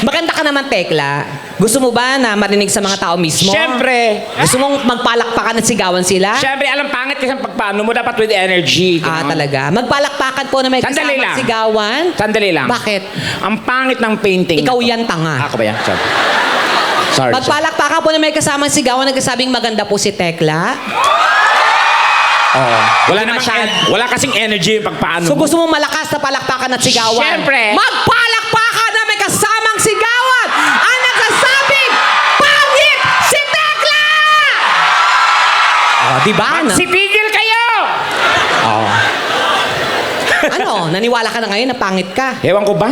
Maganda ka naman, Tekla. Gusto mo ba na marinig sa mga tao mismo? Siyempre. Gusto mong magpalakpakan at sigawan sila? Siyempre, alam pangit kasi ang pagpaano mo dapat with energy. Talaga. Magpalakpakan po na may Sandali kasamang lang. sigawan? Sandali lang. Bakit? Ang pangit ng painting. Ikaw na to. yan, tanga. Ako ba yan? Sorry. Magpalakpakan po na may kasamang sigawan, nagsasabing maganda po si Tekla. Oo. Wala Hindi namang masyad- wala kasing energy yung pagpaano So mo. gusto mong malakas na palakpakan at sigawan? Siyempre. Magpalakpakan na may kasamang sigawan! Ang nagsasabing, pangit si Tekla! Diba? Magsitigil kayo! Ano? Naniwala ka na ngayon na pangit ka? Ewan ko ba?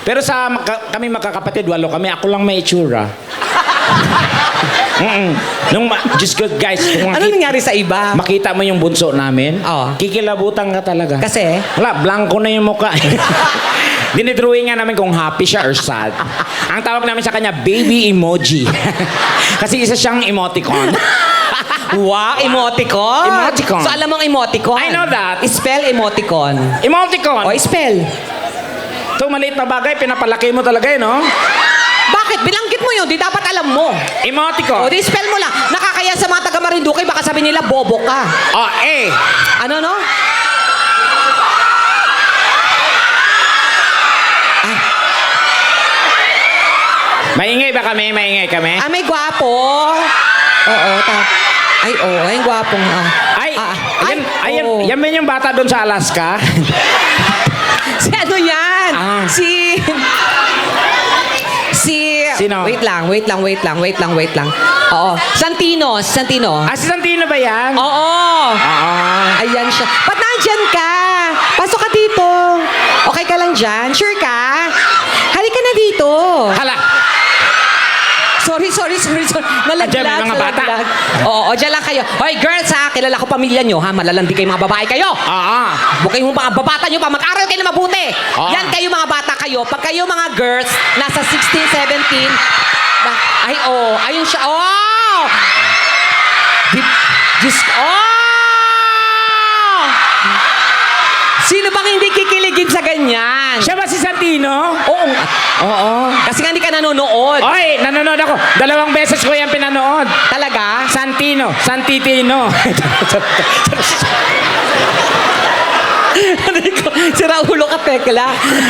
Pero kami magkakapatid, walo kami. Ako lang may itsura. Diyos ko, guys. Kung Ano nangyari sa iba? makita mo yung bunso namin, Oo. kikilabutan ka talaga. Kasi? Wala, blanco na yung mukha. Dinidrawing nga namin kung happy siya or sad. Ang tawag namin sa kanya, baby emoji. Kasi isa siyang emoticon. Wow, emoticon? Emoticon. So alam mong emoticon? I know that. Spell emoticon. Emoticon! O, spell. Ito, maliit na bagay, pinapalaki mo talaga no? Bakit? Bilanggit mo yun, di dapat alam mo. Emoticon. O, di spell mo lang. Nakakaya sa mga taga Marinduque, baka sabi nila, bobo ka. Oh, Ano, no? Maingay ba kami? Maingay kami? May gwapo. Oo, ay, ay, gwapong. Yan ba yung bata doon sa Alaska? Si ano yan? Si... Sino? Wait lang. Oo. Santino. Si Santino ba yan? Oo. Ayan siya. Ba't nandyan ka? Pasok ka dito. Okay ka lang dyan? Sure ka? Halika na dito. Hala! Sorry. Nalaglag. Andyan, may mga bata. nalaglag. Oo, dyan lang kayo. Hoy, girls ha, kilala ko pamilya nyo ha. Malalandi kayo mga babae kayo. Huwag kayong mga babata nyo pa. Mag-aral kayo na mabuti. Yan kayo mga bata kayo. Pag kayo mga girls, nasa 16, 17. Ayun siya. Diyos. Sino bang hindi kikiligin sa ganyan? Siya ba si Santino? Oo. Kasi nga hindi ka nanonood. Oy, nanonood ako. 2 beses ko yan pinanood. Talaga? Santitino. Sira ulo ka, Tekla.